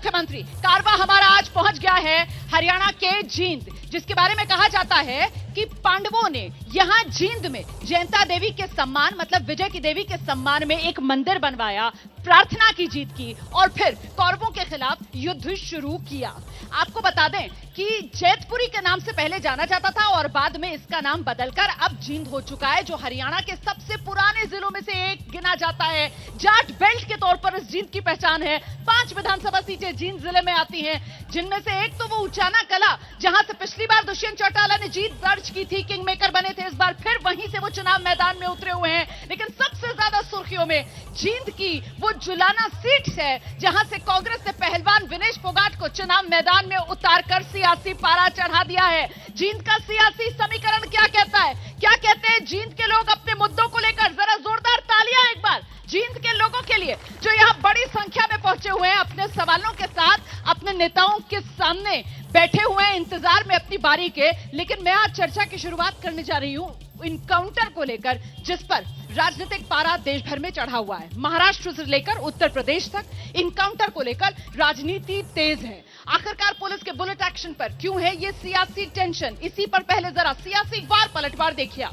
मुख्यमंत्री। कारवा हमारा आज पहुंच गया है हरियाणा के जींद, जिसके बारे में कहा जाता है कि पांडवों ने यहां जींद में जयंता देवी के सम्मान, मतलब विजय की देवी के सम्मान में एक मंदिर बनवाया, प्रार्थना की जीत की और फिर कौरवों के खिलाफ युद्ध शुरू किया। आपको बता दें कि जैतपुरी के नाम से पहले जाना जाता था और बाद में इसका नाम बदलकर अब जींद हो चुका है, जो हरियाणा के सबसे पुराने जिलों में से एक गिना जाता है। जाट बेल्ट के तौर पर इस जींद की पहचान है। 5 विधानसभा सीटें जींद जिले में आती हैं, जिनमें से एक तो वो उचाना कला, जहां से पिछली बार दुष्यंत चौटाला ने जीत दर्ज की थी, किंग मेकर बने थे। इस बार फिर वहीं से वो चुनाव मैदान में उतरे हुए हैं। लेकिन सबसे ज्यादा सुर्खियों में जींद की वो जुलाना सीट है, जहां से कांग्रेस ने पहलवान विनेश फोगाट को चुनाव मैदान में उतारकर सियासी पारा चढ़ा दिया है। जींद का सियासी समीकरण क्या कहता है, क्या कहते हैं जींद के लोग अपने मुद्दों को लेकर? जरा जोरदार तालियां एक बार जींद के लोगों के लिए, जो यहां बड़ी संख्या में पहुंचे हुए हैं, अपने सवालों के साथ अपने नेताओं के सामने बैठे हुए हैं इंतजार में अपनी बारी के। लेकिन मैं आज चर्चा की शुरुआत करने जा रही हूं इनकाउंटर को लेकर, जिस पर राजनीतिक पारा देश भर में चढ़ा हुआ है। महाराष्ट्र से लेकर उत्तर प्रदेश तक इनकाउंटर को लेकर राजनीति तेज है। आखिरकार पुलिस के बुलेट एक्शन पर क्यों है ये सियासी टेंशन? इसी पर पहले जरा सियासी वार पलटवार देखिए।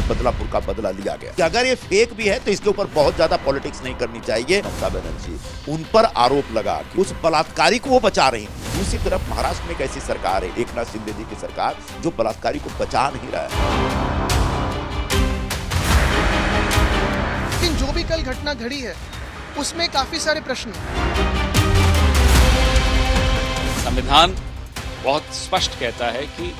बदलापुर का बदला लिया गया कि अगर ये फेक भी है तो इसके ऊपर बहुत ज्यादा पॉलिटिक्स नहीं करनी चाहिए। ममता बनर्जी उन पर आरोप लगा कि उस बलात्कारी को वो बचा रही। दूसरी तरफ महाराष्ट्र में एक ऐसी सरकार है, एकनाथ शिंदे जी की सरकार, जो बलात्कारी को बचा नहीं रहा है। लेकिन जो भी कल घटना घड़ी है उसमें काफी सारे प्रश्न। संविधान बहुत स्पष्ट कहता है कि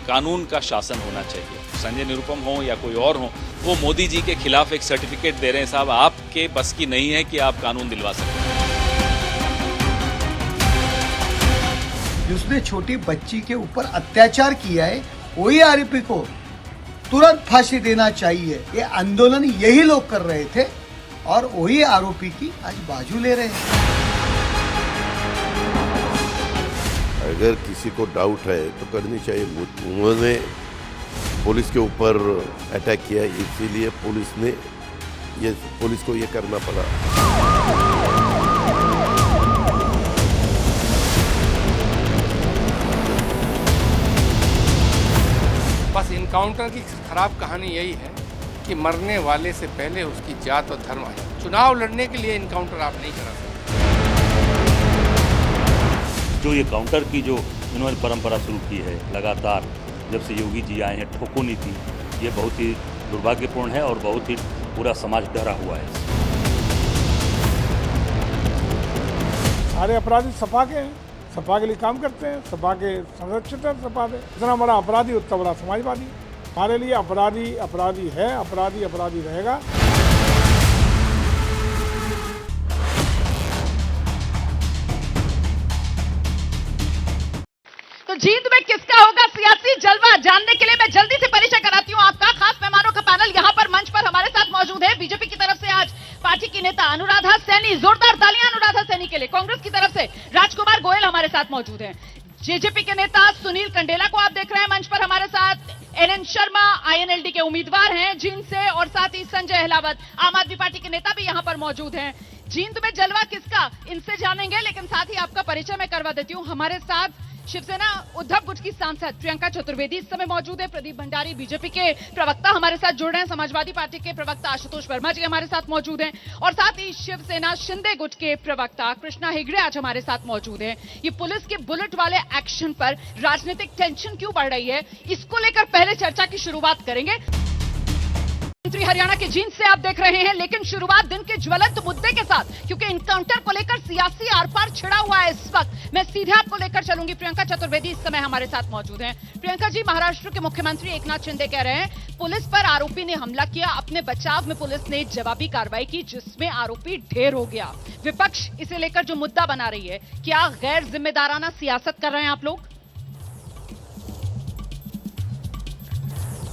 कानून का शासन होना चाहिए। संजय निरुपम हो या कोई और हो, वो मोदी जी के खिलाफ एक सर्टिफिकेट दे रहे हैं, साहब आपके बस की नहीं है कि आप कानून दिलवा सकते हैं। जिसने छोटी बच्ची के ऊपर अत्याचार किया है, वही आरोपी को तुरंत फांसी देना चाहिए। ये आंदोलन यही लोग कर रहे थे और वही आरोपी की आज बाजू ले रहे हैं। अगर किसी को डाउट है तो करनी चाहिए। उन्होंने पुलिस के ऊपर अटैक किया, इसीलिए पुलिस को ये करना पड़ा। बस इनकाउंटर की खराब कहानी यही है कि मरने वाले से पहले उसकी जात और धर्म आए। चुनाव लड़ने के लिए इनकाउंटर आप नहीं करा सकते। जो ये काउंटर की जो इन्होंने परंपरा शुरू की है लगातार, जब से योगी जी आए हैं, ठोको नीति, ये बहुत ही दुर्भाग्यपूर्ण है और बहुत ही पूरा समाज डरा हुआ है। सारे अपराधी सपा के हैं, सपा के लिए काम करते हैं, सपा के संरक्षित हैं। सपा के जितना बड़ा अपराधी उतना बड़ा समाजवादी। हमारे लिए अपराधी अपराधी है, अपराधी अपराधी रहेगा। जींद में किसका होगा सियासी जलवा, जानने के लिए मैं जल्दी से परिचय कराती हूँ आपका। खास मेहमानों का पैनल यहाँ पर मंच पर हमारे साथ मौजूद है। बीजेपी की तरफ से आज पार्टी की नेता अनुराधा सैनी, जोरदार तालियां अनुराधा सैनी के लिए। कांग्रेस की तरफ से राजकुमार गोयल हमारे साथ मौजूद हैं। जेजेपी के नेता सुनील कंडेला को आप देख रहे हैं मंच पर हमारे साथ। एनएन शर्मा आईएनएलडी के उम्मीदवार हैं जींद से, और साथ ही संजय अहलावत आम आदमी पार्टी के नेता भी यहाँ पर मौजूद हैं। जींद में जलवा किसका, इनसे जानेंगे, लेकिन साथ ही आपका परिचय मैं करवा देती हूँ। हमारे साथ शिवसेना उद्धव गुट की सांसद प्रियंका चतुर्वेदी इस समय मौजूद है। प्रदीप भंडारी बीजेपी के प्रवक्ता हमारे साथ जुड़ रहे हैं। समाजवादी पार्टी के प्रवक्ता आशुतोष वर्मा जी हमारे साथ मौजूद हैं, और साथ ही शिवसेना शिंदे गुट के प्रवक्ता कृष्णा हेगड़े आज हमारे साथ मौजूद हैं। ये पुलिस के बुलेट वाले एक्शन पर राजनीतिक टेंशन क्यों बढ़ रही है, इसको लेकर पहले चर्चा की शुरुआत करेंगे। मंत्री हरियाणा के जींद से आप देख रहे हैं, लेकिन शुरुआत दिन के ज्वलंत मुद्दे के साथ, क्योंकि इनकाउंटर को लेकर सियासी आर पार छिड़ा हुआ है। इस वक्त मैं सीधे आपको लेकर चलूंगी। प्रियंका चतुर्वेदी इस समय हमारे साथ मौजूद हैं। प्रियंका जी, महाराष्ट्र के मुख्यमंत्री एकनाथ शिंदे कह रहे हैं पुलिस पर आरोपी ने हमला किया, अपने बचाव में पुलिस ने जवाबी कार्रवाई की, जिसमें आरोपी ढेर हो गया। विपक्ष इसे लेकर जो मुद्दा बना रही है, क्या गैर जिम्मेदाराना सियासत कर रहे हैं आप लोग?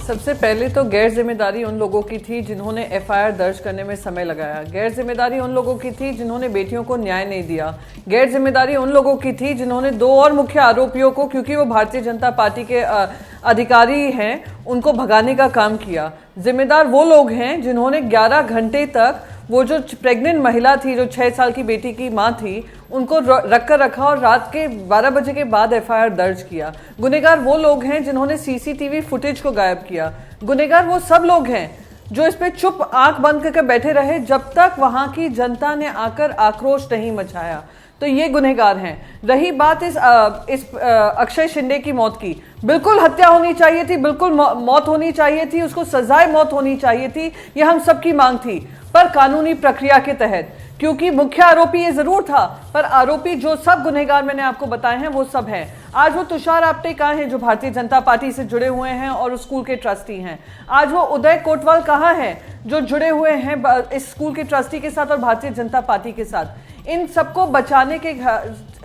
सबसे पहले तो गैर जिम्मेदारी उन लोगों की थी जिन्होंने एफआईआर दर्ज करने में समय लगाया। गैर जिम्मेदारी उन लोगों की थी जिन्होंने बेटियों को न्याय नहीं दिया। गैर जिम्मेदारी उन लोगों की थी जिन्होंने 2 और मुख्य आरोपियों को, क्योंकि वो भारतीय जनता पार्टी के अधिकारी हैं, उनको भगाने का काम किया। जिम्मेदार वो लोग हैं जिन्होंने 11 घंटे तक वो जो प्रेग्नेंट महिला थी, जो 6 साल की बेटी की माँ थी, उनको रख कर रखा और रात के 12 बजे के बाद एफआईआर दर्ज किया। गुनहगार वो लोग हैं जिन्होंने सीसीटीवी फुटेज को गायब किया। गुनहगार वो सब लोग हैं जो इस पे चुप आंख बंद करके बैठे रहे जब तक वहां की जनता ने आकर आक्रोश नहीं मचाया। तो ये गुनहगार हैं। रही बात इस अक्षय शिंदे की मौत की, बिल्कुल हत्या होनी चाहिए थी, बिल्कुल मौत होनी चाहिए थी, उसको सजाए मौत होनी चाहिए थी, ये हम सबकी मांग थी, पर कानूनी प्रक्रिया के तहत। क्योंकि मुख्य आरोपी ये जरूर था, पर आरोपी जो सब गुनहगार मैंने आपको बताए हैं वो सब हैं। आज वो तुषार आप्टे कहाँ हैं जो भारतीय जनता पार्टी से जुड़े हुए हैं और उस स्कूल के ट्रस्टी हैं? आज वो उदय कोटवाल कहाँ हैं जो जुड़े हुए हैं इस स्कूल के ट्रस्टी के साथ और भारतीय जनता पार्टी के साथ? इन सबको बचाने के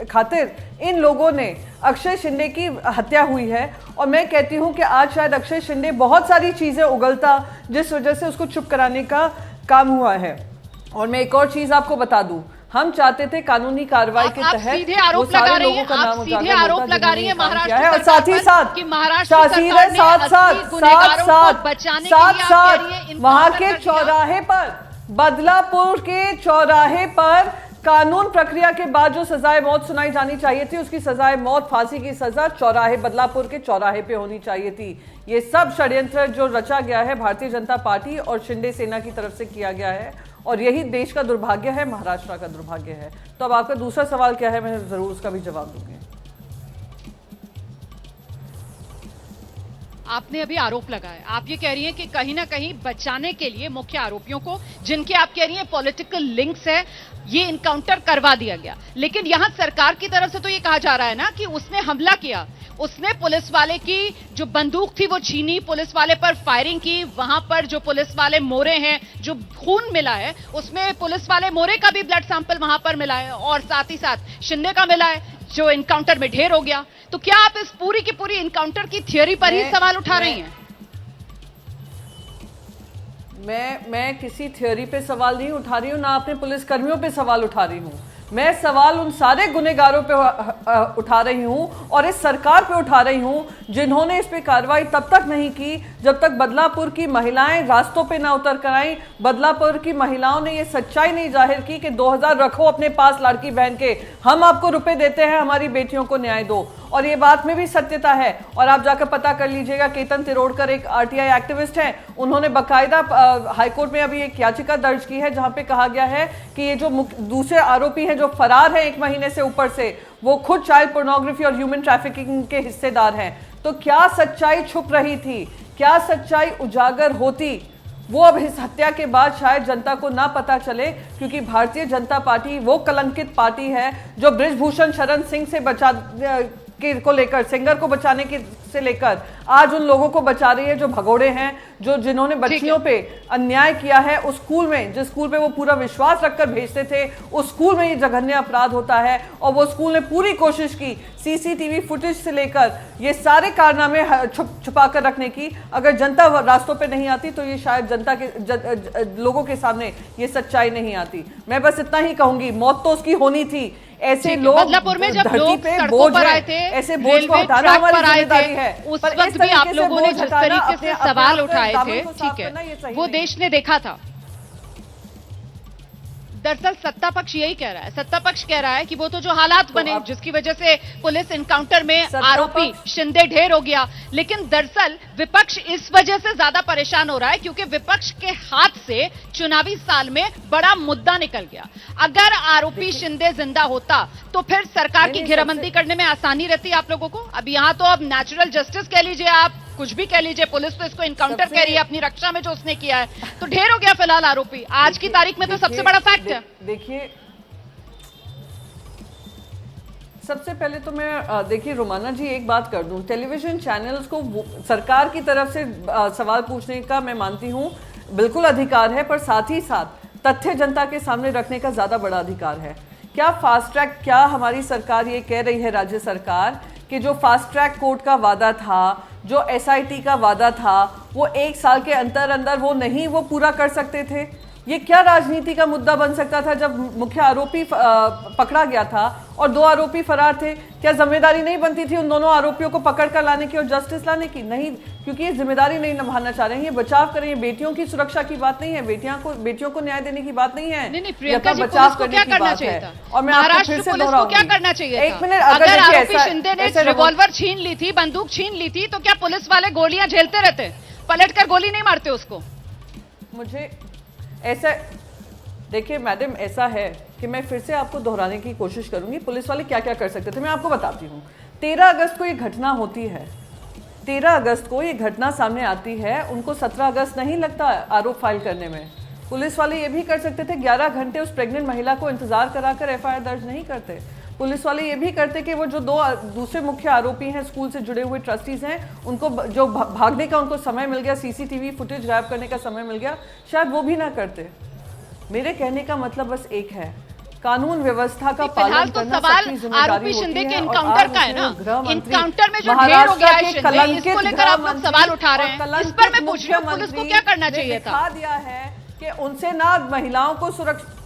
खातिर इन लोगों ने अक्षय शिंदे की हत्या हुई है। और मैं कहती हूँ कि आज शायद अक्षय शिंदे बहुत सारी चीजें उगलता जिस वजह से उसको चुप कराने का काम हुआ है। और मैं एक और चीज आपको बता दूं, हम चाहते थे कानूनी कार्रवाई के तहत सीधे आरोप लगा रही हैं, आप सीधे आरोप लगा रही है महाराष्ट्र और साथ ही साथ कि महाराष्ट्र सरकार ने साथ वहां के चौराहे पर, बदलापुर के चौराहे पर कानून प्रक्रिया के बाद जो सजाए मौत सुनाई जानी चाहिए थी, उसकी सजाए मौत, फांसी की सजा चौराहे, बदलापुर के चौराहे पे होनी चाहिए थी। ये सब षड्यंत्र जो रचा गया है भारतीय जनता पार्टी और शिंदे सेना की तरफ से किया गया है, और यही देश का दुर्भाग्य है, महाराष्ट्र का दुर्भाग्य है। तो अब आपका दूसरा सवाल क्या है, मैं जरूर उसका भी जवाब दूंगी। आपने अभी आरोप लगाया, आप ये कह रही हैं कि कहीं ना कहीं बचाने के लिए मुख्य आरोपियों को, जिनके आप कह रही हैं पॉलिटिकल लिंक्स है, ये इनकाउंटर करवा दिया गया। लेकिन यहां सरकार की तरफ से तो ये कहा जा रहा है ना कि उसने हमला किया, उसने पुलिस वाले की जो बंदूक थी वो छीनी, पुलिस वाले पर फायरिंग की, वहां पर जो पुलिस वाले मोरे हैं, जो खून मिला है उसमें पुलिस वाले मोरे का भी ब्लड सैंपल वहां पर मिला है और साथ ही साथ शिंदे का मिला है जो इनकाउंटर में ढेर हो गया। तो क्या आप इस पूरी की पूरी इनकाउंटर की थियोरी पर ही सवाल उठा रही हैं? मैं किसी थ्योरी पे सवाल नहीं उठा रही हूँ, ना अपने पुलिसकर्मियों पे सवाल उठा रही हूँ। मैं सवाल उन सारे गुनहगारों पे उठा रही हूँ और इस सरकार पे उठा रही हूँ जिन्होंने इस पे कार्रवाई तब तक नहीं की जब तक बदलापुर की महिलाएं रास्तों पे ना उतर कर आई। बदलापुर की महिलाओं ने ये सच्चाई नहीं जाहिर की कि 2000 रखो अपने पास लड़की बहन के, हम आपको रुपए देते हैं, हमारी बेटियों को न्याय दो। और ये बात में भी सत्यता है, और आप जाकर पता कर लीजिएगा। केतन तिरोड़कर एक आरटीआई एक्टिविस्ट हैं, उन्होंने बाकायदा हाईकोर्ट में अभी एक याचिका दर्ज की है जहां पे कहा गया है कि ये जो दूसरे आरोपी हैं जो फरार है 1 महीने से ऊपर से, वो खुद चाइल्ड पोर्नोग्राफी और ह्यूमन ट्रैफिकिंग के हिस्सेदार हैं। तो क्या सच्चाई छुप रही थी, क्या सच्चाई उजागर होती, वो अब इस हत्या के बाद शायद जनता को ना पता चले, क्योंकि भारतीय जनता पार्टी वो कलंकित पार्टी है जो बृजभूषण शरण सिंह से बचा को लेकर, सिंगर को बचाने की से लेकर आज उन लोगों को बचा रही है जो भगोड़े हैं, जो जिन्होंने बच्चियों पे अन्याय किया है। उस स्कूल में, जिस स्कूल पे वो पूरा विश्वास रखकर भेजते थे, उस स्कूल में ये जघन्य अपराध होता है। और वो स्कूल ने पूरी कोशिश की सीसीटीवी फुटेज से लेकर ये सारे कारनामे छुपा कर रखने की। अगर जनता रास्तों पे नहीं आती तो ये शायद जनता के लोगों के सामने ये सच्चाई नहीं आती। मैं बस इतना ही कहूंगी, मौत तो उसकी होनी थी। ऐसे लोग बदलापुर में जब लोग सड़कों पर आए थे, ऐसे बोझ को हटाना हमारी जिम्मेदारी है। उस वक्त भी आप लोगों ने जिस तरीके से सवाल उठाए थे, ठीक है, वो देश ने देखा था। दरअसल सत्ता पक्ष यही कह रहा है, सत्ता पक्ष कह रहा है कि वो तो जो हालात बने जिसकी वजह से पुलिस इनकाउंटर में आरोपी शिंदे ढेर हो गया, लेकिन दरअसल विपक्ष इस वजह से ज्यादा परेशान हो रहा है क्योंकि विपक्ष के हाथ से चुनावी साल में बड़ा मुद्दा निकल गया। अगर आरोपी शिंदे जिंदा होता तो फिर सरकार की घेराबंदी करने में आसानी रहती आप लोगों को। अब यहाँ तो अब नेचुरल जस्टिस कह लीजिए, आप कुछ भी कह लीजिए, पुलिस तो इसको इनकाउंटर कह रही है अपनी रक्षा में जो उसने किया है, तो ढेर हो गया फिलहाल आरोपी। आज की तारीख में तो सबसे बड़ा फैक्ट है। देखिए, सबसे पहले तो मैं देखिए रोमाना जी एक बात कर दूं, टेलीविजन चैनल्स को सरकार की तरफ से सवाल पूछने का मैं मानती हूं बिल्कुल अधिकार है, पर साथ ही साथ तथ्य जनता के सामने रखने का ज्यादा बड़ा अधिकार है। क्या फास्ट ट्रैक, क्या हमारी सरकार ये कह रही है, राज्य सरकार, कि जो फास्ट ट्रैक कोर्ट का वादा था, जो SIT का वादा था वो 1 साल के अंदर अंदर वो नहीं वो पूरा कर सकते थे? ये क्या राजनीति का मुद्दा बन सकता था जब मुख्य आरोपी पकड़ा गया था और 2 आरोपी फरार थे? क्या जिम्मेदारी नहीं बनती थी उन दोनों आरोपियों को पकड़ कर लाने की और जस्टिस लाने की? नहीं, क्योंकि ये जिम्मेदारी नहीं निभाना चाह रहे हैं। ये बचाव करें, ये बेटियों की सुरक्षा की बात नहीं है, बेटियों को न्याय देने की बात नहीं है। नहीं प्रियंका जी, बचाव पुलिस को क्या करना चाहिए था? और मैं महाराष्ट्र पुलिस को क्या करना चाहिए था? 1 मिनट, अगर आरोपी शिंदे ने रिवॉल्वर छीन ली थी, बंदूक छीन ली थी, तो क्या पुलिस वाले गोलियां झेलते रहते? पलट कर गोली नहीं मारते उसको? मुझे ऐसा देखिए मैडम, ऐसा है कि मैं फिर से आपको दोहराने की कोशिश करूंगी पुलिस वाले क्या क्या कर सकते थे। मैं आपको बताती हूँ। 13 अगस्त को ये घटना होती है, 13 अगस्त को ये घटना सामने आती है, उनको 17 अगस्त नहीं लगता आरोप फाइल करने में। पुलिस वाले ये भी कर सकते थे, 11 घंटे उस प्रेग्नेंट महिला को इंतजार कराकर FIR दर्ज नहीं करते। पुलिस वाले ये भी करते कि वो जो 2 दूसरे मुख्य आरोपी हैं, स्कूल से जुड़े हुए ट्रस्टीज हैं, उनको जो भागने का उनको समय मिल गया, CCTV फुटेज गायब करने का समय मिल गया, शायद वो भी ना करते। मेरे कहने का मतलब बस एक है, कानून व्यवस्था का पालन करना सबकी जिम्मेदारी आरोपी शिंदे होती के है। इनकाउंटर का है ना, इनकाउंटर में जो ढेर हो गया है शिंदे, इसको लेकर आप लोग सवाल उठा रहे हैं। इस पर मैं पूछ रही हूँ, पुलिस को क्या करना चाहिए था? दिखा दिया है कि उनसे ना महिलाओं को सुरक्षा।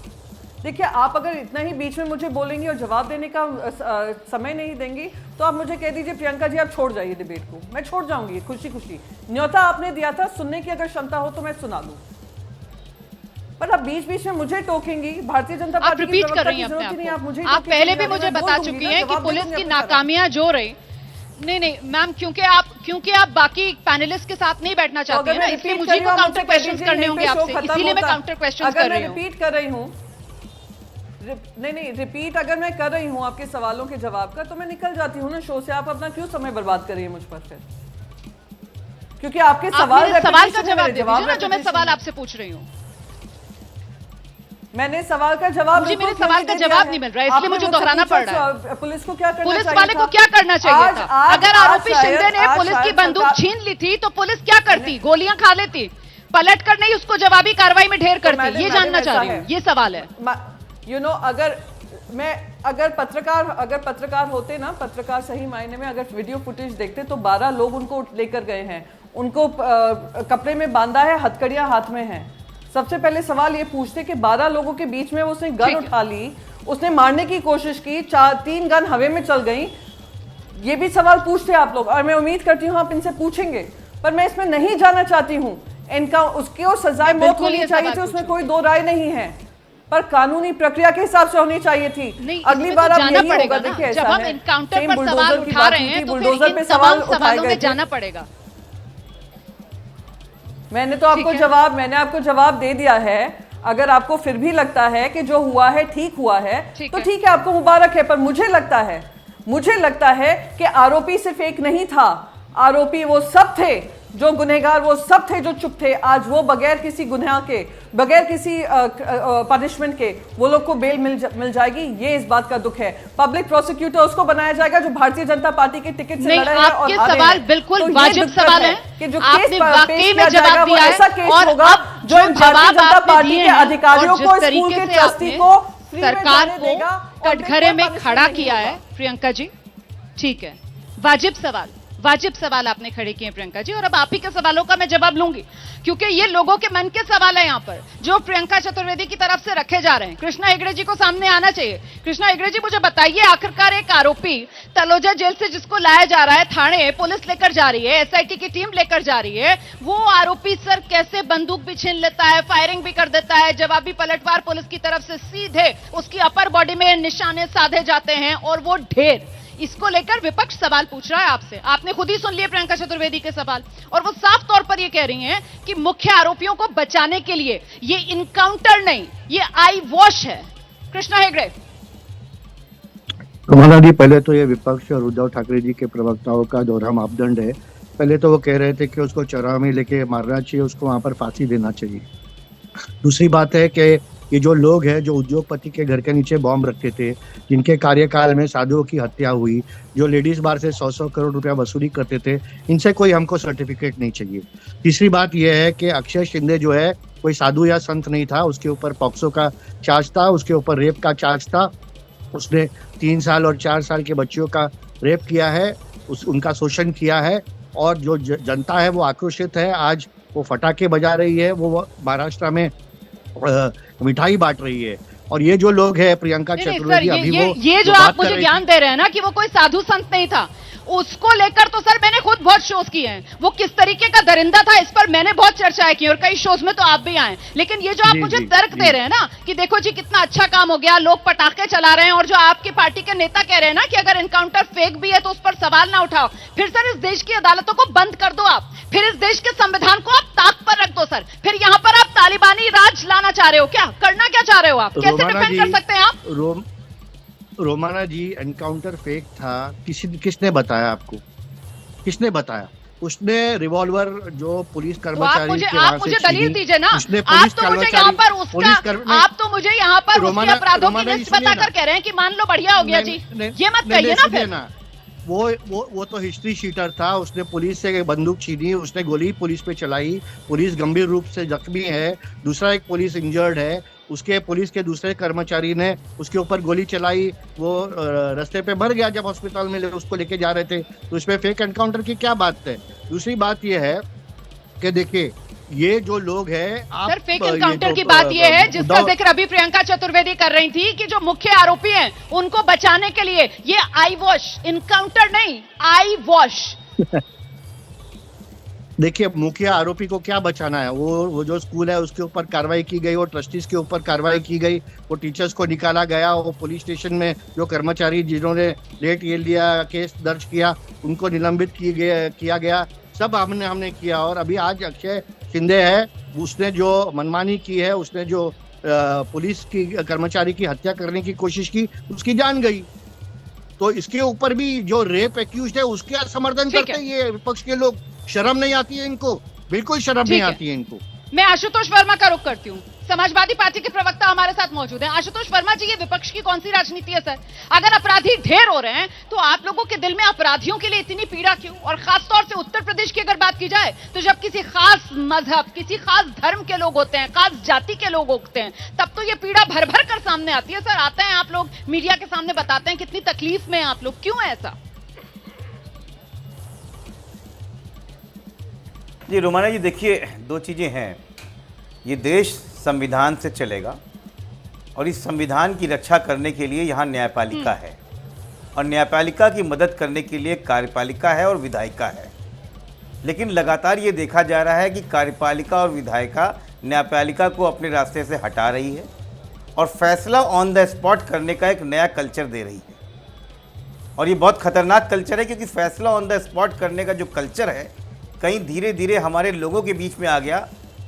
देखिए, आप अगर इतना ही बीच में मुझे बोलेंगी और जवाब देने का समय नहीं देंगी तो आप मुझे कह दीजिए प्रियंका जी आप छोड़ जाइए डिबेट को, मैं छोड़ जाऊंगी खुशी खुशी। न्योता आपने दिया था, सुनने की अगर क्षमता हो तो मैं सुना दूं, पर आप बीच बीच में मुझे टोकेंगी। भारतीय जनता पार्टी आप रिपीट कर रही हैं अपने आप को। आप पहले भी मुझे बता चुकी हैं कि पुलिस की नाकामियां जो रही। नहीं मैम, क्योंकि आप बाकी पैनलिस्ट के साथ नहीं बैठना चाहती हैं ना, इसलिए मुझे को काउंटर क्वेश्चंस करने होंगे आपसे, इसीलिए मैं काउंटर क्वेश्चंस कर रही हूं। रिपीट कर रही हूं, नहीं रिपीट अगर मैं कर रही हूं आपके सवालों के जवाब का तो मैं निकल जाती हूं ना शो से। आप अपना क्यों समय बर्बाद कर रही है मुझ पर फिर? क्योंकि आपके सवाल का जवाब दीजिए ना, जो मैं सवाल आपसे पूछ रही हूँ। मैंने सवाल का जवाब, मुझे मेरे सवाल का जवाब नहीं मिल रहा है, इसलिए मुझे दोहराना पड़ रहा है। पुलिस को क्या करना चाहिए? पुलिस वाले को क्या करना चाहिए था? अगर आरोपी शिंदे ने पुलिस की बंदूक छीन ली थी तो पुलिस क्या करती? गोलियां खा लेती, पलट कर नहीं उसको जवाबी कार्रवाई में ढेर करती? ये जानना चाह रही हूँ, ये सवाल है। अगर पत्रकार होते ना, पत्रकार सही मायने में अगर वीडियो फुटेज देखते तो 12 लोग उनको लेकर गए हैं, उनको कपड़े में बांधा है, हथकड़ियां हाथ में हैं। सबसे पहले सवाल ये पूछते कि 12 लोगों के बीच में उसने गन उठा ली, उसने मारने की कोशिश की, 3 गन हवा में चल गई। ये भी सवाल पूछते आप लोग और मैं उम्मीद करती हूँ आप इनसे पूछेंगे, पर मैं इसमें नहीं जाना चाहती हूँ। इनका उसकी सजाए मौत होनी चाहिए थी, उसमें कोई दो राय नहीं है, पर कानूनी प्रक्रिया के हिसाब से होनी चाहिए थी। अगली बार आप यही होगा। देखिए, जब हम एनकाउंटर पर सवाल उठा रहे हैं तो फिर इन तमाम सवालों में जाना पड़ेगा। मैंने आपको जवाब दे दिया है। अगर आपको फिर भी लगता है कि जो हुआ है ठीक हुआ है तो ठीक है, आपको मुबारक है। पर मुझे लगता है कि आरोपी सिर्फ एक नहीं था, आरोपी वो सब थे, जो गुनहगार वो सब थे जो चुप थे। आज वो बगैर किसी गुनाह के, बगैर किसी पनिशमेंट के वो लोग को बेल मिल जाएगी। ये इस बात का दुख है। पब्लिक प्रोसिक्यूटर उसको बनाया जाएगा जो भारतीय जनता पार्टी के टिकट से लड़ा है। और सवाल बिल्कुल वाजिब सवाल है कि जो केस पेश किया जाएगा वो ऐसा केस होगा जो भारतीय जनता पार्टी के अधिकारियों को, स्कूल के ट्रस्टी को, सरकार को कटघरे में खड़ा किया है। प्रियंका जी, ठीक है, वाजिब सवाल आपने खड़े किए प्रियंका जी, और अब आप ही के सवालों का मैं जवाब लूंगी, क्योंकि ये लोगों के मन के सवाल है यहाँ पर जो प्रियंका चतुर्वेदी की तरफ से रखे जा रहे हैं। कृष्णा हेगड़े जी को सामने आना चाहिए। कृष्णा हेगड़े जी, मुझे बताइए, आखिरकार एक आरोपी तलोजा जेल से जिसको लाया जा रहा है थाने, पुलिस लेकर जा रही है, SIT की टीम लेकर जा रही है, वो आरोपी सर कैसे बंदूक भी छीन लेता है, फायरिंग भी कर देता है, जवाबी पलटवार पुलिस की तरफ से सीधे उसकी अपर बॉडी में निशाने साधे जाते हैं, और वो ढेर। इसको लेकर विपक्ष सवाल पूछ रहा है आपसे। आपने खुद ही सुन लिए प्रियंका चतुर्वेदी के सवाल, और वो साफ तौर पर ये कह रही हैं कि मुख्य आरोपियों को बचाने के लिए ये इनकाउंटर नहीं, ये आई वॉश है। कृष्णा हेगड़े, कमला जी, पहले तो ये विपक्ष और उद्धव ठाकरे जी के प्रवक्ताओं का दोहरा मापदंड है। पहले तो वो कह रहे थे कि उसको चौराहे में लेके मारना चाहिए, उसको वहां पर फांसी देना चाहिए। दूसरी बात है कि ये जो लोग हैं जो उद्योगपति के घर के नीचे बॉम्ब रखते थे, जिनके कार्यकाल में साधुओं की हत्या हुई, जो लेडीज बार से 100-100 करोड़ रुपया वसूली करते थे, इनसे कोई हमको सर्टिफिकेट नहीं चाहिए। तीसरी बात यह है कि अक्षय शिंदे जो है कोई साधु या संत नहीं था, उसके ऊपर पॉक्सो का चार्ज था, उसके ऊपर रेप का चार्ज था। उसने 3 साल और 4 साल के बच्चियों का रेप किया है, उनका शोषण किया है, और जो जनता है वो आक्रोशित है। आज वो फटाके बजा रही है, वो महाराष्ट्र में मिठाई बांट रही है। और ये जो लोग हैं प्रियंका चतुर्वेदी, अभी ये जो आप मुझे ज्ञान दे रहे हैं ना कि वो कोई साधु संत नहीं था, उसको लेकर तो सर मैंने खुद बहुत शोज किए हैं। वो किस तरीके का दरिंदा था इस पर मैंने बहुत चर्चाएं की और कई शोज में तो आप भी आए। लेकिन ये जो आप मुझे तर्क दे रहे हैं ना कि देखो जी कितना अच्छा काम हो गया, लोग पटाखे चला रहे हैं, और जो आपकी पार्टी के नेता कह रहे हैं ना कि अगर एनकाउंटर फेक भी है तो उस पर सवाल ना उठाओ, फिर सर इस देश की अदालतों को बंद कर दो आप, फिर इस देश के संविधान को आप ताक पर रख दो सर, फिर यहां पर आप तालिबानी राज लाना चाह रहे हो क्या? करना क्या चाह रहे हो आप? कैसे डिफेंड कर सकते हैं आप? रोमाना जी, एनकाउंटर फेक था, किसने बताया आपको? किसने बताया? उसने रिवॉल्वर जो पुलिस कर्मचारी के वहां से मुझे दलील दीजिए ना। उसने आप तो मुझे यहाँ पर आप तो मुझे यहाँ पर उसके अपराधों की लिस्ट बताकर कह रहे हैं कि मान लो बढ़िया हो गया जी, ये मत कहिए ना फिर। वो तो हिस्ट्री शीटर था। उसने पुलिस से बंदूक छीनी, उसने गोली पुलिस पे चलाई, पुलिस गंभीर रूप से जख्मी है, दूसरा एक पुलिस इंजर्ड है, उसके पुलिस के दूसरे कर्मचारी ने उसके ऊपर गोली चलाई, वो रास्ते पे मर गया जब हॉस्पिटल में उसको लेके जा रहे थे। तो इसमें फेक एनकाउंटर की क्या बात है? दूसरी बात ये है कि देखिए ये जो लोग हैं, सर फेक एनकाउंटर की बात ये है जिसका जिक्र अभी प्रियंका चतुर्वेदी कर रही थी कि जो मुख्य आरोपी हैं उनको बचाने के लिए ये आई वॉश, एनकाउंटर नहीं आई वॉश। देखिए मुख्य आरोपी को क्या बचाना है? वो जो स्कूल है उसके ऊपर कार्रवाई की गई, वो ट्रस्टीज के ऊपर कार्रवाई की गई, वो टीचर्स को निकाला गया, वो पुलिस स्टेशन में जो कर्मचारी जिन्होंने लेट ये लिया केस दर्ज किया उनको निलंबित किया गया, सब हमने किया। और अभी आज अक्षय शिंदे है, उसने जो मनमानी की है, उसने जो पुलिस की कर्मचारी की हत्या करने की कोशिश की, उसकी जान गई। तो इसके ऊपर भी जो रेप एक्यूज्ड है उसके समर्थन करते हैं ये विपक्ष के लोग। शर्म नहीं आती है इनको? बिल्कुल शर्म नहीं आती है इनको। मैं आशुतोष वर्मा का रुख करती हूँ। समाजवादी पार्टी के प्रवक्ता हमारे साथ मौजूद हैं। आशुतोष वर्मा जी, ये विपक्ष की कौन सी राजनीति है सर? अगर अपराधी ढेर हो रहे हैं तो आप लोगों के दिल में अपराधियों के लिए इतनी पीड़ा क्यों? और खासतौर से उत्तर प्रदेश की अगर बात की जाए तो जब किसी खास मजहब, किसी खास धर्म के लोग होते हैं, खास जाति के लोग होते हैं, तब तो ये पीड़ा भर भर कर सामने आती है। सर आते हैं आप लोग मीडिया के सामने बताते हैं कितनी तकलीफ में आप लोग, क्यों है ऐसा? जी रोमाना जी, देखिए दो चीज़ें हैं। ये देश संविधान से चलेगा और इस संविधान की रक्षा करने के लिए यहाँ न्यायपालिका है, और न्यायपालिका की मदद करने के लिए कार्यपालिका है और विधायिका है। लेकिन लगातार ये देखा जा रहा है कि कार्यपालिका और विधायिका न्यायपालिका को अपने रास्ते से हटा रही है और फैसला ऑन द स्पॉट करने का एक नया कल्चर दे रही है। और ये बहुत खतरनाक कल्चर है, क्योंकि फैसला ऑन द स्पॉट करने का जो कल्चर है कहीं धीरे धीरे हमारे लोगों के बीच में आ गया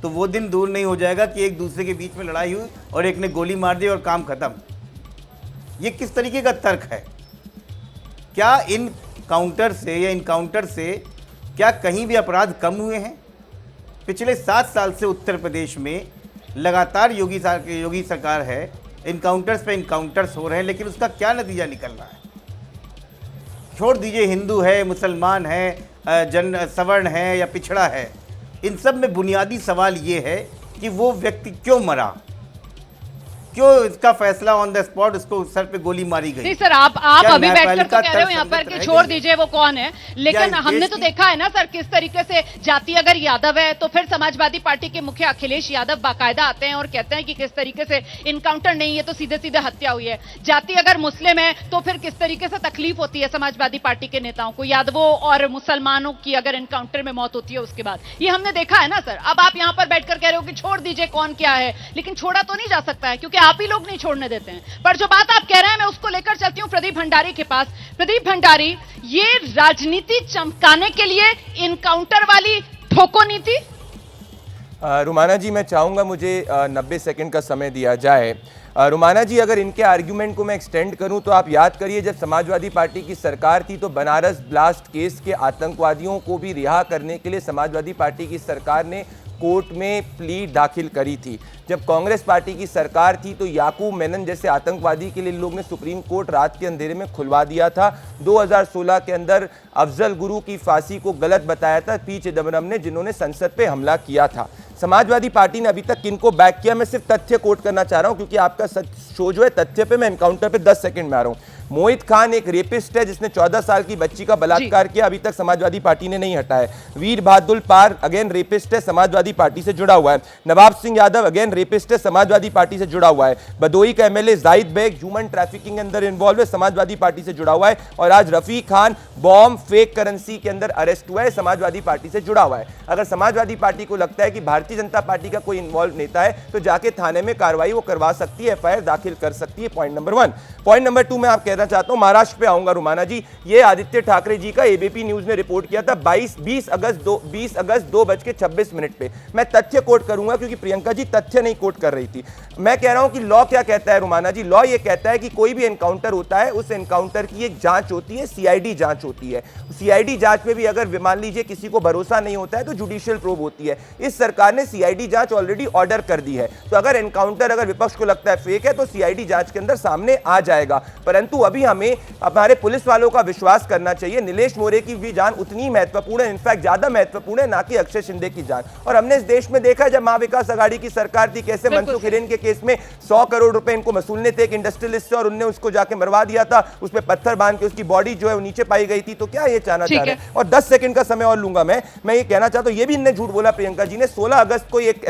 तो वो दिन दूर नहीं हो जाएगा कि एक दूसरे के बीच में लड़ाई हुई और एक ने गोली मार दी और काम खत्म। ये किस तरीके का तर्क है? क्या इन काउंटर से या इनकाउंटर से क्या कहीं भी अपराध कम हुए हैं? पिछले 7 साल से उत्तर प्रदेश में लगातार योगी सरकार है, इनकाउंटर्स पे इनकाउंटर्स हो रहे हैं, लेकिन उसका क्या नतीजा निकल रहा है? छोड़ दीजिए हिंदू है, मुसलमान है, सवर्ण है या पिछड़ा है, इन सब में बुनियादी सवाल ये है कि वो व्यक्ति क्यों मरा, क्यों इसका फैसला ऑन द स्पॉट उसको सर पे गोली मारी गई। नहीं सर, आप अभी बैठकर तो कह रहे हो यहाँ पर कि छोड़ दीजिए वो कौन है, लेकिन हमने तो देखा है ना सर किस तरीके से जाति अगर यादव है तो फिर समाजवादी पार्टी के मुखिया अखिलेश यादव बाकायदा आते हैं और कहते हैं कि किस तरीके से इनकाउंटर नहीं है तो सीधे सीधे हत्या हुई है। जाति अगर मुस्लिम है तो फिर किस तरीके से तकलीफ होती है समाजवादी पार्टी के नेताओं को, यादवों और मुसलमानों की अगर इनकाउंटर में मौत होती है उसके बाद। ये हमने देखा है ना सर। अब आप यहाँ पर बैठकर कह रहे हो कि छोड़ दीजिए कौन क्या है, लेकिन छोड़ा तो नहीं जा सकता है क्योंकि आप ही लोग नहीं छोड़ने देते हैं। पर जो बात आप कह रहे हैं मैं उसको लेकर चलती हूं प्रदीप भंडारी के पास। प्रदीप भंडारी, ये राजनीति चमकाने के लिए इनकाउंटर वाली ठोको नीति? रुमाना जी, मैं चाहूंगा मुझे 90 सेकंड का समय दिया जाए। रुमाना जी, अगर इनके आर्ग्यूमेंट को मैं एक्सटेंड करूं तो आप याद करिए जब समाजवादी पार्टी की सरकार थी तो बनारस ब्लास्ट केस के आतंकवादियों को भी रिहा करने के लिए समाजवादी पार्टी की सरकार ने कोर्ट में प्ली दाखिल करी थी। जब कांग्रेस पार्टी की सरकार थी तो याकूब मेनन जैसे आतंकवादी के लिए लोग ने सुप्रीम कोर्ट रात के अंधेरे में खुलवा दिया था। 2016 के अंदर अफजल गुरु की फांसी को गलत बताया था पी चिदम्बरम ने, जिन्होंने संसद पे हमला किया था। समाजवादी पार्टी ने अभी तक किनको बैक किया? मैं सिर्फ तथ्य कोट करना चाह रहा हूं क्योंकि आपका शो जो है तथ्य पे, मैं एनकाउंटर पे 10 सेकंड में आ रहा हूं। मोहित खान एक रेपिस्ट है जिसने 14 साल की बच्ची का बलात्कार किया, अभी तक समाजवादी पार्टी ने नहीं हटाया है। वीर बहादुर पार अगेन रेपिस्ट है, समाजवादी पार्टी से जुड़ा हुआ है। नवाब सिंह यादव अगेन रेपिस्ट है, समाजवादी पार्टी से जुड़ा हुआ है। बदोई का MLA Zahid Beg human trafficking के अंदर इन्वॉल्व है, समाजवादी पार्टी से जुड़ा हुआ है। और आज Rafi Khan bomb fake currency के अंदर अरेस्ट हुआ है, समाजवादी पार्टी से जुड़ा हुआ है। अगर समाजवादी पार्टी को लगता है कि भारतीय जनता पार्टी का कोई इन्वॉल्व नेता है तो जाके थाने में कार्रवाई वो करवा सकती है, एफआईआर दाखिल कर सकती है। Point number 1। पॉइंट नंबर 2 मैं आप कहना चाहता हूं, महाराष्ट्र पे आऊंगा रुमाना जी। ये आदित्य ठाकरे जी का एबीपी न्यूज ने रिपोर्ट किया था 20 अगस्त 2:26 पे। मैं तथ्य कोट करूंगा क्योंकि प्रियंका जी तथ्य नहीं कोट कर रही थी। मैं कह रहा हूं कि लॉ क्या कहता है रुमाना जी। लॉ ये कहता है कि कोई भी एनकाउंटर होता है, उस एनकाउंटर की एक जांच होती है, सीआईडी जांच होती है। सीआईडी जांच में भी अगर मान लीजिए किसी को भरोसा नहीं होता है तो जुडिशियल प्रोब होती है। इस सरकार ने सीआईडी जांच ऑलरेडी ऑर्डर कर दी है, तो अगर एनकाउंटर अगर विपक्ष को लगता है फेक है तो सीआईडी जांच के अंदर सामने आ जाएगा। परंतु अभी हमें हमारे पुलिस वालों का विश्वास करना चाहिए। नीलेश मोरे की भी जान उतनी महत्वपूर्ण है, इनफैक्ट ज्यादा महत्वपूर्ण है, ना कि अक्षय शिंदे की जान। और हमने इस देश में देखा जब महाविकास आघाड़ी की सरकार थी कैसे मनसुख हिरेन के केस में 100 करोड़ रुपए इनको वसूलने थे एक इंडस्ट्रियलिस्ट से, और उनने उसको जाके मरवा दिया था, उस पर पत्थर बांध के उसकी बॉडी जो है वो नीचे पाई गई थी। तो क्या ये चाहना चाह रहे हैं? और 10 सेकंड का समय और लूंगा मैं ये कहना चाहता हूं, ये भी इनने झूठ बोला प्रियंका जी ने। 16 अगस्त को एक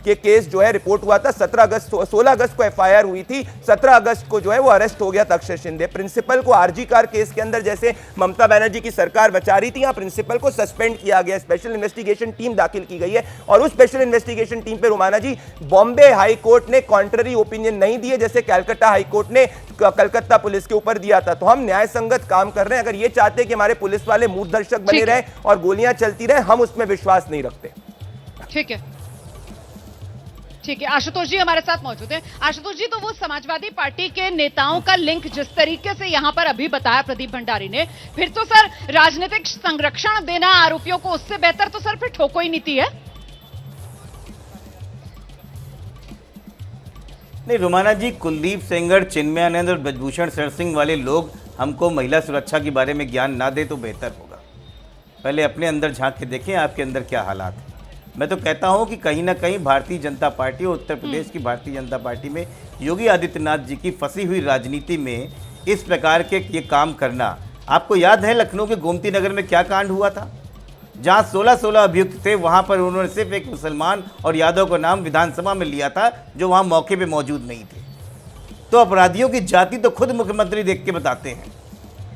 के केस जो है रिपोर्ट हुआ था, 16 अगस्त को एफआईआर हुई थी, 17 अगस्त को जो है वो अरेस्ट हो गया था अक्षय शिंदे। प्रिंसिपल को आरजी कार केस के अंदर जैसे ममता बनर्जी की सरकार बचा रही थी, यहां प्रिंसिपल को सस्पेंड किया गया, स्पेशल इन्वेस्टिगेशन टीम दाखिल की गई है। और उस स्पेशल इन्वेस्टिगेशन टीम पे रुमाना जी बॉम्बे हाई कोर्ट ने कॉन्ट्ररी ओपिनियन नहीं दिए जैसे कलकत्ता हाई कोर्ट ने कलकत्ता पुलिस के ऊपर दिया था। तो हम न्याय संगत काम कर रहे हैं। अगर ये चाहते कि हमारे पुलिस वाले मूर्ख दर्शक बने रहे और गोलियां चलती रहे, हम उसमें विश्वास नहीं रखते। ठीक है, ठीक है। आशुतोष जी हमारे साथ मौजूद हैं। आशुतोष जी, तो वो समाजवादी पार्टी के नेताओं का लिंक जिस तरीके से यहां पर अभी बताया प्रदीप भंडारी ने, फिर तो सर राजनीतिक संरक्षण देना आरोपियों को, उससे बेहतर तो सर फिर ठोको ही नीति है। नहीं रुमाना जी, कुलदीप सेंगर, चिन्मयानंद और ब्रजभूषण शरण सिंह वाले लोग हमको महिला सुरक्षा के बारे में ज्ञान ना दे तो बेहतर होगा। पहले अपने अंदर झांक के देखें आपके अंदर क्या हालात है। मैं तो कहता हूं कि कहीं ना कहीं भारतीय जनता पार्टी और उत्तर प्रदेश की भारतीय जनता पार्टी में योगी आदित्यनाथ जी की फंसी हुई राजनीति में इस प्रकार के ये काम करना। आपको याद है लखनऊ के गोमती नगर में क्या कांड हुआ था, जहां 16 अभियुक्त थे, वहां पर उन्होंने सिर्फ एक मुसलमान और यादव का नाम विधानसभा में लिया था जो वहां मौके पे मौजूद नहीं थे। तो अपराधियों की जाति तो खुद मुख्यमंत्री देख के बताते हैं,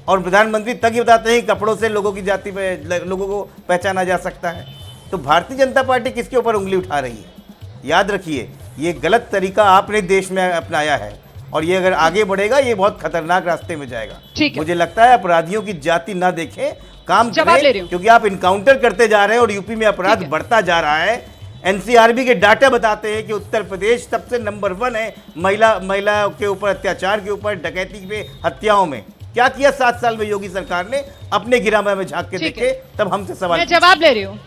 और प्रधानमंत्री तक ही बताते हैं कि कपड़ों से लोगों की जाति पे लोगों को पहचाना जा सकता है। तो भारतीय जनता पार्टी किसके ऊपर उंगली उठा रही है? याद रखिए, ये गलत तरीका आपने देश में अपनाया है, और ये अगर आगे बढ़ेगा ये बहुत खतरनाक रास्ते में जाएगा। मुझे लगता है अपराधियों की जाति ना देखें, काम करें, क्योंकि आप इनकाउंटर करते जा रहे हैं और यूपी में अपराध बढ़ता जा रहा है। एनसीआरबी के डाटा बताते हैं कि उत्तर प्रदेश सबसे नंबर 1 है महिला के ऊपर अत्याचार के ऊपर, डकैती पे, हत्याओं में। क्या किया 7 साल में योगी सरकार ने? अपने गिरामा में झांक के देखे, तब हमसे सवाल। मैं जवाब ले रही हूँ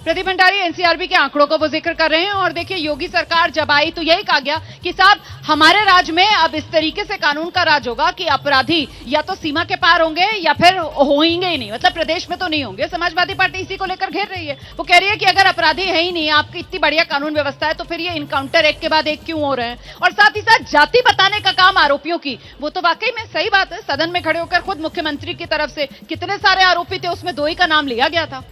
प्रदीप भंडारी एनसीआरबी के आंकड़ों का वो जिक्र कर रहे हैं। और देखिए, योगी सरकार जब आई तो यही कहा गया कि साहब हमारे राज्य में अब इस तरीके से कानून का राज होगा कि अपराधी या तो सीमा के पार होंगे या फिर होंगे ही नहीं, मतलब प्रदेश में तो नहीं होंगे। समाजवादी पार्टी इसी को लेकर घेर रही है। वो कह रही है कि अगर अपराधी है ही नहीं, आपकी इतनी बढ़िया कानून व्यवस्था है, तो फिर ये इनकाउंटर एक के बाद एक क्यों हो रहे हैं? और साथ ही साथ जाति बताने का काम आरोपियों की, वो तो वाकई में सही बात है। सदन में खड़े होकर खुद मुख्यमंत्री की तरफ से कितने सारे आरोपी थे, उसमें 2 ही का नाम लिया गया था।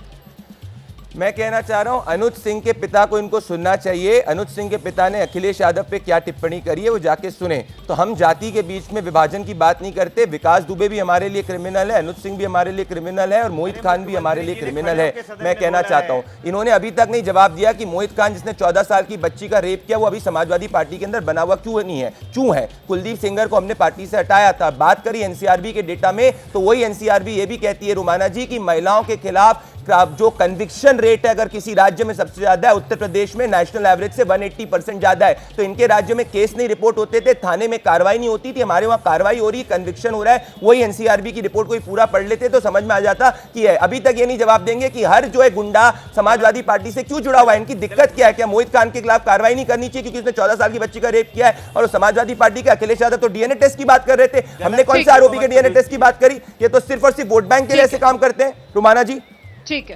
मैं कहना चाह रहा हूं अनुज सिंह के पिता को इनको सुनना चाहिए। अनुज सिंह के पिता ने अखिलेश यादव पे क्या टिप्पणी करी है वो जाके सुने। तो हम जाति के बीच में विभाजन की बात नहीं करते। विकास दुबे भी हमारे लिए क्रिमिनल है, अनुज सिंह भी हमारे लिए क्रिमिनल है, और मोहित खान भी हमारे लिए क्रिमिनल है। मैं कहना चाहता हूं, इन्होंने अभी तक नहीं जवाब दिया कि मोहित खान जिसने 14 साल की बच्ची का रेप किया वो अभी समाजवादी पार्टी के अंदर बना हुआ क्यों नहीं है, क्यों है? कुलदीप सेंगर को हमने पार्टी से हटाया था। बात करी एनसीआरबी के डेटा में, तो वही एनसीआरबी ये भी कहती है रुमाना जी की महिलाओं के खिलाफ जो कन्विक्शन रेट है अगर किसी राज्य में सबसे ज्यादा है, उत्तर प्रदेश में नेशनल एवरेज से 180% ज्यादा है। तो इनके राज्य में केस नहीं रिपोर्ट होते थे, थाने में कार्रवाई नहीं होती थी, हमारे वहां कार्रवाई हो रही है, कन्विक्शन हो रहा है। वही एनसीआरबी की रिपोर्ट को पूरा पढ़ लेते तो समझ में आ जाता कि है। अभी तक ये नहीं जवाब देंगे कि हर जो है गुंडा समाजवादी पार्टी से क्यों जुड़ा हुआ है, इनकी दिक्कत क्या है। क्या मोहित खान के खिलाफ कार्रवाई नहीं करनी चाहिए क्योंकि उसने 14 साल की बच्ची का रेप किया है? और समाजवादी पार्टी के अखिलेश यादव तो डीएनए टेस्ट की बात कर रहे थे, हमने कौन से आरोपी के डीएनए टेस्ट की बात करी? ये तो सिर्फ और सिर्फ वोट बैंक के लिए ऐसे काम करते हैं रुमाना जी। ठीक है,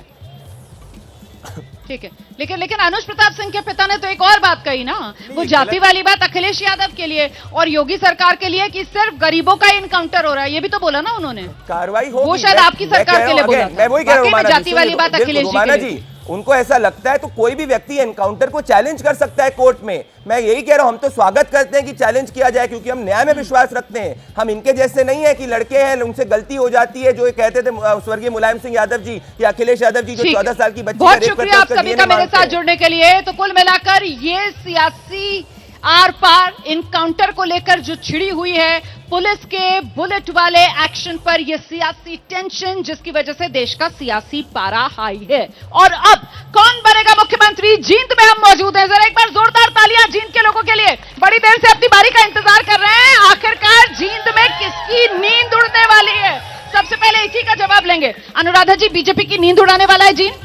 ठीक है, लेकिन अनुज प्रताप सिंह के पिता ने तो एक और बात कही ना, वो जाति वाली बात अखिलेश यादव के लिए और योगी सरकार के लिए कि सिर्फ गरीबों का इनकाउंटर हो रहा है, ये भी तो बोला ना उन्होंने। कार्रवाई होगी, वो शायद आपकी सरकार के लिए बोला था। मैं वही कह रहा हूं, जाति वाली बात अखिलेश जी के लिए। उनको ऐसा लगता है तो कोई भी व्यक्ति एनकाउंटर को चैलेंज कर सकता है कोर्ट में। मैं यही कह रहा हूं, हम तो स्वागत करते हैं कि चैलेंज किया जाए, क्योंकि हम न्याय में विश्वास रखते हैं। हम इनके जैसे नहीं है कि लड़के हैं उनसे गलती हो जाती है, जो ये कहते थे स्वर्गीय मुलायम सिंह यादव जी या अखिलेश यादव जी, जो 14 साल की बच्ची। बहुत शुक्रिया आप सभी का मेरे साथ जुड़ने के लिए। तो कुल मिलाकर ये सियासी आर पार इनकाउंटर को लेकर जो छिड़ी हुई है, पुलिस के बुलेट वाले एक्शन पर यह सियासी टेंशन, जिसकी वजह से देश का सियासी पारा हाई है। और अब कौन बनेगा मुख्यमंत्री, जींद में हम मौजूद हैं। जरा एक बार जोरदार तालियां जींद के लोगों के लिए, बड़ी देर से अपनी बारी का इंतजार कर रहे हैं। आखिरकार जींद में किसकी नींद उड़ने वाली है, सबसे पहले इसी का जवाब लेंगे। अनुराधा जी, बीजेपी की नींद उड़ाने वाला है जींद?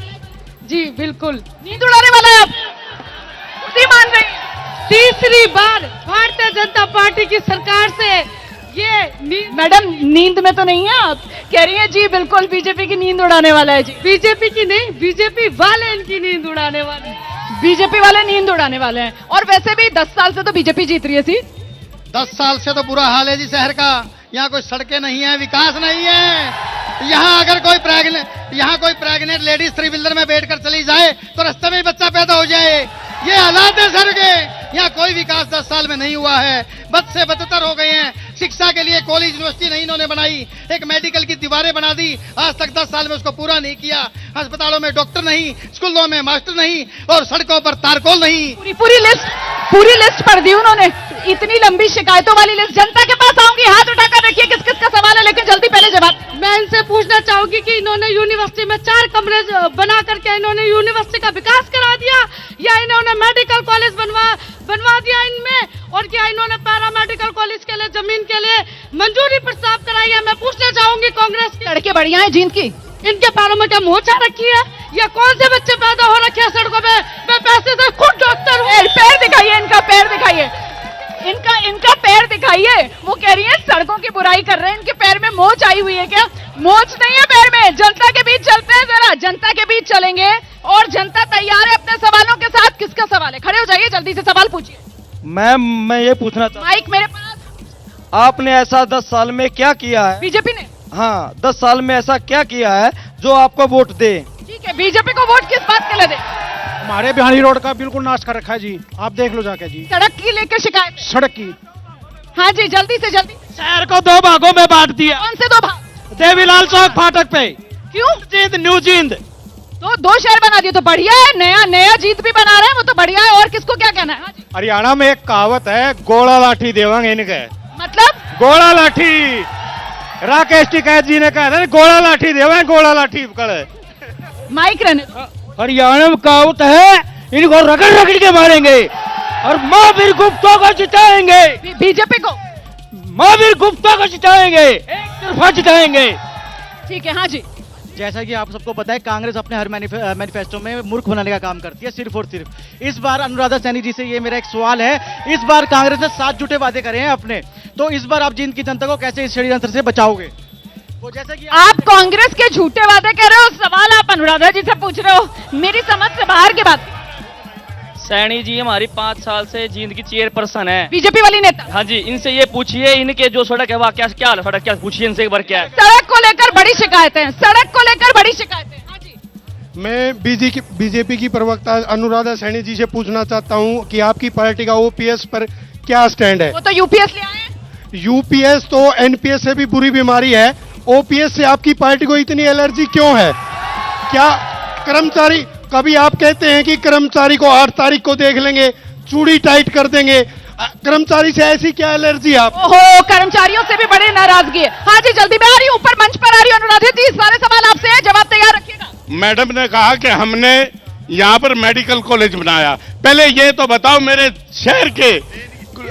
जी बिल्कुल नींद उड़ाने वाला है। आप उसी मान रही है। तीसरी बार भारतीय जनता पार्टी की सरकार से ये मैडम नींद में तो नहीं है आप? कह रही है जी बिल्कुल बीजेपी की नींद उड़ाने वाला है जी। बीजेपी की नहीं, बीजेपी वाले इनकी नींद उड़ाने वाले, बीजेपी वाले नींद उड़ाने वाले हैं। और वैसे भी 10 साल से तो बीजेपी जीत रही है। सी 10 साल से तो बुरा हाल है जी शहर का। यहाँ कोई सड़कें नहीं है, विकास नहीं है। यहाँ अगर कोई प्रेग्नेंट लेडीज 3 व्हीलर में बैठकर चली जाए तो रास्ते में ही बच्चा पैदा हो जाए। ये हालात है सर के। यहाँ कोई विकास 10 साल में नहीं हुआ है, बद से बदतर हो गए हैं। शिक्षा के लिए कॉलेज यूनिवर्सिटी नहीं इन्होंने बनाई, एक मेडिकल की दीवारें बना दी, आज तक 10 साल में उसको पूरा नहीं किया। अस्पतालों में डॉक्टर नहीं, स्कूलों में मास्टर नहीं और सड़कों पर तारकोल नहीं। पूरी लिस्ट पढ़ दी उन्होंने, इतनी लंबी शिकायतों वाली लिस्ट। जनता के पास आऊंगी, हाथ उठाकर देखिए किस किस का सवाल है, लेकिन जल्दी पहले जवाब। मैं इनसे पूछना चाहूंगी कि इन्होंने यूनिवर्सिटी में 4 कमरे बना करके इन्होंने यूनिवर्सिटी का विकास करा दिया, या इन्होंने मेडिकल कॉलेज बनवा दिया इनमें, और क्या इन्होंने पैरामेडिकल कॉलेज के लिए जमीन के लिए मंजूरी प्रस्ताव कराई है? मैं पूछना चाहूंगी कांग्रेस की। लड़के बढ़िया है जींद की, इनके पैरों में क्या मोचा रखी है, या कौन से बच्चे पैदा हो रखे हैं सड़कों पे? मैं पैसे से खुद डॉक्टर हूँ। पैर दिखाइए, इनका पैर दिखाइए, इनका पैर दिखाइए। वो कह रही है सड़कों की बुराई कर रहे हैं, इनके पैर में मोच आई हुई है। क्या मोच नहीं है पैर में? जनता के बीच चलते हैं, जरा जनता के बीच चलेंगे और जनता तैयार है अपने सवालों के साथ। किसका सवाल है? खड़े हो जाइए, जल्दी से सवाल पूछिए। मैम मैं ये पूछना चाहता हूँ, माइक मेरे पास। आपने ऐसा 10 साल में क्या किया है? बीजेपी ने? हाँ, 10 साल में ऐसा क्या किया है जो आपको वोट दे? ठीक है, बीजेपी को वोट किस बात के लिए दे? हमारे बिहारी रोड का बिल्कुल नाश कर रखा है जी, आप देख लो जाके जी। सड़क की लेकर शिकायत? सड़क की? हाँ जी, जल्दी से जल्दी। शहर को 2 भागों में बांट दिया। कौन से 2 भाग? देवीलाल चौक फाटक पे। क्यों? जींद, न्यू जींद। तो 2 शहर बना दिए तो बढ़िया है, नया जीत भी बना रहे हैं, वो तो बढ़िया है। और किसको क्या कहना है? हाँ जी। हरियाणा में एक कहावत है, गोला लाठी देवांगे इनके। मतलब? गोला लाठी, राकेश टिकैत जी ने कहा था, गोला लाठी देवांगे, गोला लाठी पकड़े। माइक रहने। हरियाणा में कहावत है, इनको रगड़ रगड़ के मारेंगे और महावीर गुप्ता को जिताएंगे। बीजेपी को? महावीर गुप्ता को जिताएंगे, एक तरफा जिताएंगे। ठीक है, हाँ जी। जैसा कि आप सबको पता है, कांग्रेस अपने हर मैनिफेस्टो में मूर्ख बनाने का काम करती है, सिर्फ और सिर्फ। इस बार अनुराधा सैनी जी से ये मेरा एक सवाल है, इस बार कांग्रेस ने 7 झूठे वादे करे हैं अपने, तो इस बार आप जींद की जनता को कैसे इस षड्यंत्र से बचाओगे? वो जैसा कि आप कांग्रेस के झूठे वादे कह रहे हो, सवाल आप अनुराधा जी से पूछ रहे हो, मेरी समझ से बाहर की बात। सैनी जी हमारी 5 साल से जींद की चेयरपर्सन है, बीजेपी वाली नेता। हाँ जी, इनसे ये पूछिए इनके जो सड़क है वह क्या सड़क क्या, पूछिए इनसे एक बार क्या है। सड़क को लेकर बड़ी शिकायतें, सड़क को लेकर बड़ी शिकायतें। हाँ जी। मैं बीजेपी की प्रवक्ता अनुराधा सैनी जी से पूछना चाहता हूं कि आपकी पार्टी का ओपीएस पर क्या स्टैंड है? वो तो यूपीएस ले आए। यूपीएस तो एनपीएस से भी बुरी बीमारी है, ओपीएस से आपकी पार्टी को इतनी एलर्जी क्यों है? क्या कर्मचारी, कभी आप कहते हैं कि कर्मचारी को 8 तारीख को देख लेंगे, चूड़ी टाइट कर देंगे, कर्मचारी से ऐसी क्या एलर्जी आप? ओहो, कर्मचारियों से भी बड़ी नाराजगी है। हाँ जी, जल्दी में आ रही हूँ, ऊपर मंच पर आ रही हूँ। अनुराधा जी, सारे सवाल आपसे है, जवाब तैयार रखिएगा। मैडम ने कहा कि हमने यहाँ पर मेडिकल कॉलेज बनाया, पहले ये तो बताओ मेरे शहर के,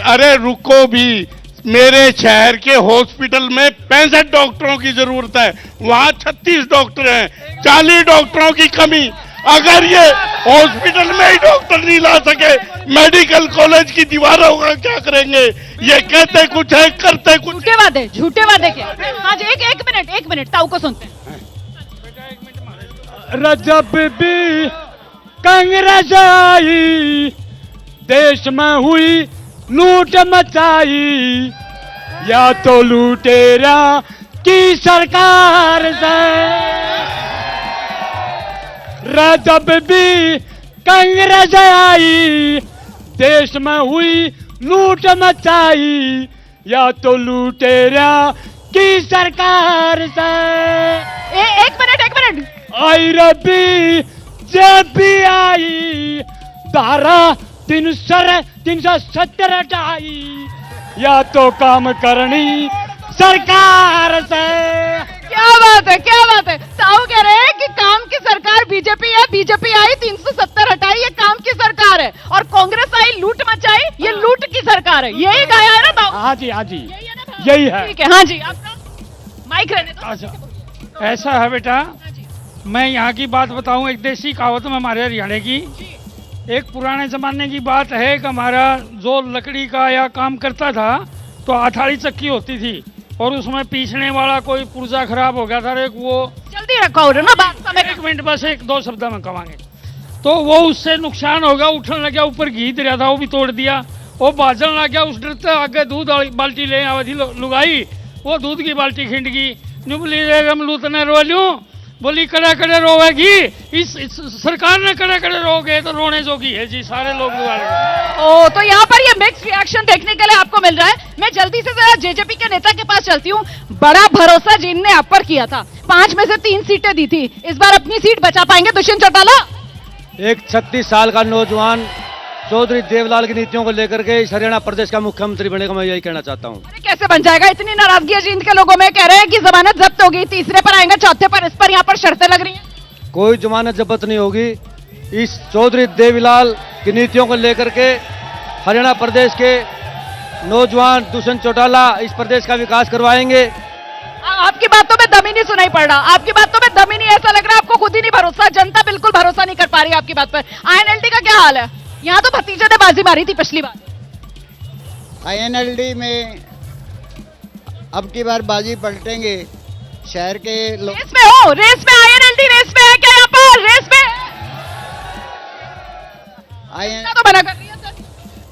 अरे रुको भी, मेरे शहर के हॉस्पिटल में 65 डॉक्टरों की जरूरत है, वहाँ 36 डॉक्टर हैं, 40 डॉक्टरों की कमी। अगर ये हॉस्पिटल में ही डॉक्टर नहीं ला सके, मेडिकल कॉलेज की दीवारों का क्या करेंगे? ये कहते कुछ है, करते कुछ। झूठे वादे क्या? हाँ जी, एक मिनट ताऊ को सुनते हैं। रजब भी कांग्रेस आई, देश में हुई लूट मचाई, या तो लुटेरा की सरकार से। जब भी कांग्रेस आई, देश में हुई लूट मचाई, या तो लुटेरा की सरकार से। एक मिनट आई रबी जब भी आई, धारा 370 हटाई, या तो काम करनी सरकार से। क्या बात है। ताऊ कह रहे हैं कि काम की सरकार बीजेपी है, बीजेपी आई 370 हटाई, ये काम की सरकार है, और कांग्रेस आई लूट मचाई, ये लूट की सरकार है। यही गाया है ना ताऊ? हाँ जी यही है। ठीक है, हाँ जी आपका माइक रहने दो। अच्छा, ऐसा है बेटा, मैं यहाँ की बात बताऊं, एक देसी कहावत में हमारे हरियाणा की, एक पुराने जमाने की बात है कि हमारा जो लकड़ी का या काम करता था तो हथौड़ी चक्की होती थी, और उसमें पीछने वाला कोई पुर्जा खराब हो गया था, एक वो जल्दी रखो ना बात, समय 1 मिनट बस 1-2 शब्द में कहेंगे, तो वो उससे नुकसान हो गया, उठने लगा, ऊपर घी दरिया था वो भी तोड़ दिया, वो बाजन लग गया, उस डरते आगे दूध बाल्टी ले आवी लुगाई, वो दूध की बाल्टी खिंड गई, बोली लूतने रो लूँ, बोली कड़े कड़े रोवेगी, इस सरकार ने कड़े कड़े रोगे तो रोने जोगी है जी, सारे लोग ओ, तो यहाँ पर ये मिक्स रिएक्शन देखने के लिए आपको मिल रहा है। मैं जल्दी से जरा जेजेपी के नेता के पास चलती हूँ। बड़ा भरोसा जिनने आप पर किया था, 5 में से 3 सीटें दी थी, इस बार अपनी सीट बचा पाएंगे दुष्यंत चौटाला? एक 36 साल का नौजवान चौधरी देवलाल की नीतियों को लेकर के इस हरियाणा प्रदेश का मुख्यमंत्री बनेगा, मैं यही कहना चाहता हूँ। कैसे बन जाएगा? इतनी नाराजगी है जींद के लोगों में, कह रहे हैं कि जमानत जब्त होगी, तीसरे पर आएंगे, चौथे पर, इस पर यहाँ पर शर्तें लग रही हैं। कोई जमानत जब्त नहीं होगी। इस चौधरी देवीलाल की नीतियों को लेकर के हरियाणा प्रदेश के नौजवान दुष्यंत चौटाला इस प्रदेश का विकास करवाएंगे। आपकी बातों में दम ही नहीं सुनाई पड़ रहा, आपकी बातों में दम ही नहीं, ऐसा लग रहा है आपको खुद ही नहीं भरोसा, जनता बिल्कुल भरोसा नहीं कर पा रही आपकी बात पर। INLD का क्या हाल है? यहाँ तो भतीजे ने बाजी मारी थी पिछली बार। INLD में अब की बार बाजी पलटेंगे शहर के लोग। रेस में हो, रेस में INLD रेस में है क्या? यहाँ पर रेस में तो बना कर रही है सर।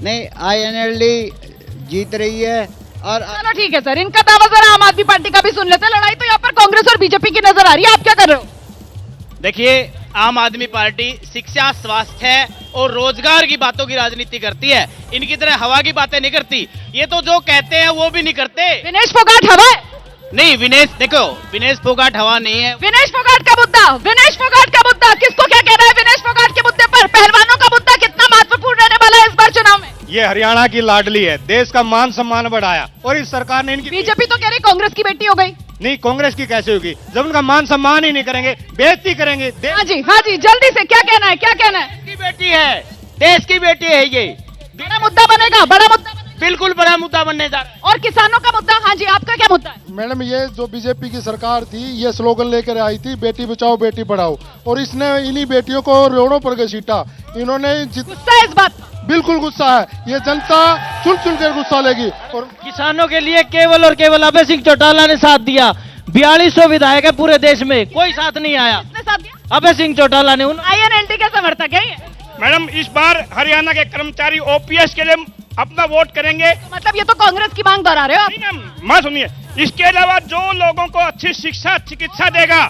नहीं, INLD जीत रही है। और चलो ठीक है सर, इनका दावा जरा आम आदमी पार्टी का भी सुन लेते हैं। लड़ाई तो यहाँ पर कांग्रेस और बीजेपी की नजर आ रही है, आप क्या कर रहे हो? देखिए, आम आदमी पार्टी शिक्षा, स्वास्थ्य और रोजगार की बातों की राजनीति करती है, इनकी तरह हवा की बातें नहीं करती। ये तो जो कहते हैं वो भी नहीं करते। विनेश फोगाट हवा है? नहीं, विनेश फोगाट हवा नहीं है। विनेश फोगाट का मुद्दा, विनेश फोगाट का मुद्दा, किसको क्या कहना है विनेश फोगाट के मुद्दे पर? पहलवानों का मुद्दा कितना महत्वपूर्ण रहने वाला है इस बार चुनाव में? ये हरियाणा की लाडली है, देश का मान सम्मान बढ़ाया, और इस सरकार ने इनकी। बीजेपी तो कह रही कांग्रेस की बेटी हो गई। नहीं, कांग्रेस की कैसे होगी जब उनका मान सम्मान ही नहीं करेंगे, बेइज्जती करेंगे। हाँ जी, जल्दी से क्या कहना है, क्या कहना है? की बेटी है, देश की बेटी है, ये बड़ा मुद्दा बनेगा, बड़ा मुद्दा बिल्कुल बड़ा मुद्दा बनने जा रहा है। और किसानों का मुद्दा, हाँ जी आपका क्या मुद्दा है? मैडम, ये जो बीजेपी की सरकार थी, ये स्लोगन लेकर आई थी बेटी बचाओ बेटी पढ़ाओ, और इसने इन्हीं बेटियों को रोडों पर घसीटा। इन्होंने गुस्सा है इस बात? बिल्कुल गुस्सा है, ये जनता चुन चुन कर गुस्सा लेगी। और किसानों के लिए केवल और केवल अभय सिंह चौटाला ने साथ दिया। 4200 विधायक है पूरे देश में, कोई साथ नहीं आया। किसने साथ दिया? अभय सिंह चौटाला ने। INLD के समर्थक है ये? मैडम, इस बार हरियाणा के कर्मचारी OPS के लिए अपना वोट करेंगे। तो मतलब ये तो कांग्रेस की मांग दोहरा रहे हो आप? मैं सुनिए, इसके अलावा जो लोगों को अच्छी शिक्षा चिकित्सा देगा,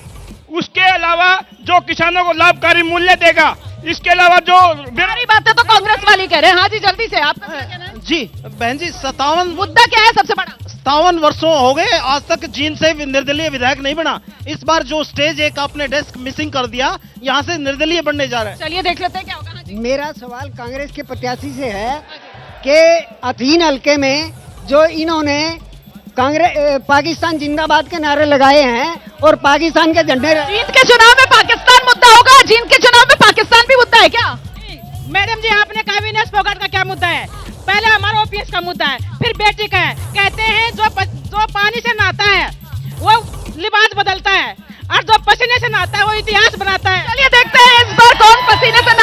उसके अलावा जो किसानों को लाभकारी मूल्य देगा, इसके अलावा जो मेरी बातें तो कांग्रेस वाली कह रहे हैं। हाँ जी, जल्दी से आपका क्या कहना है? जी बहन जी, 57 मुद्दा क्या है सबसे बड़ा? 57 वर्षों हो गए आज तक जींद से निर्दलीय विधायक नहीं बना। इस बार जो स्टेज एक आपने डेस्क मिसिंग कर दिया, यहाँ से निर्दलीय बनने जा रहा है। चलिए देख लेते हैं क्या होगा। हाँ जी। मेरा सवाल कांग्रेस के प्रत्याशी से है कि अधीन हल्के में जो इन्होंने पाकिस्तान जिंदाबाद के नारे लगाए हैं और पाकिस्तान के झंडे। जींद के चुनाव में पाकिस्तान मुद्दा होगा? जींद के चुनाव में पाकिस्तान भी मुद्दा है क्या? मैडम जी, आपने कहा विनेश फोगाट का क्या मुद्दा है? पहले हमारा OPS का मुद्दा है, फिर बेटी का है। कहते हैं जो पानी से नहाता है वो लिबास बदलता है, और जो पसीने से नहाता है वो इतिहास बनाता है। चलिए देखते हैं इस बार कौन पसीने से